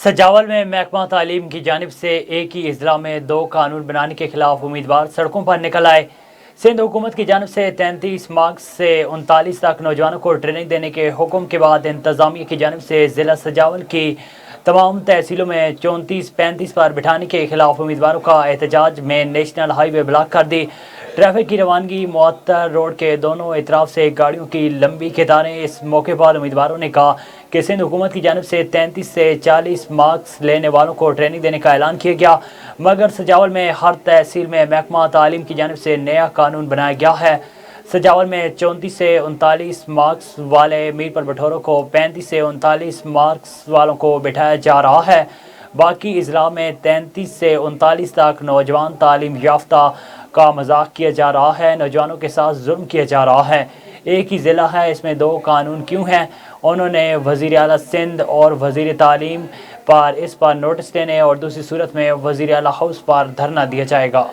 सजावल में महकमा तालीम की जानिब से एक ही इजला में 2 कानून बनाने के खिलाफ उम्मीदवार सड़कों पर निकल आए। सिंध हुकूमत की जानिब से 33 मार्च से 39 तक नौजवानों को ट्रेनिंग देने के हुक्म के बाद इंतजामिया की जानिब से ज़िला सजावल की तमाम तहसीलों में 34-35 पर बिठाने के खिलाफ उम्मीदवारों का एहतजाज में नेशनल हाईवे ब्लॉक कर दी। ट्रैफिक की रवानगी मुअत्तल रोड के दोनों इतराफ से गाड़ियों की लंबी कतारें। इस मौके पर उम्मीदवारों ने कहा कि सिंध हुकूमत की जानिब से 33 से 40 मार्क्स लेने वालों को ट्रेनिंग देने का ऐलान किया गया, मगर सजावल में हर तहसील में महकमा तालीम की जानिब से नया कानून बनाया गया है। सजावल में 34 से 39 मार्क्स वाले मीर पर बटोरों को 35 से 39 मार्क्स वालों को बिठाया जा रहा है। बाकी इजला में 33 से 39 तक नौजवान तालीम याफ्ता का मजाक किया जा रहा है, नौजवानों के साथ जुल्म किया जा रहा है। एक ही ज़िला है, इसमें 2 कानून क्यों हैं? उन्होंने वज़ीर आला सिंध और वज़ीर तालीम पर इस पर नोटिस देने और दूसरी सूरत में वज़ीर आला हाउस पर धरना दिया जाएगा।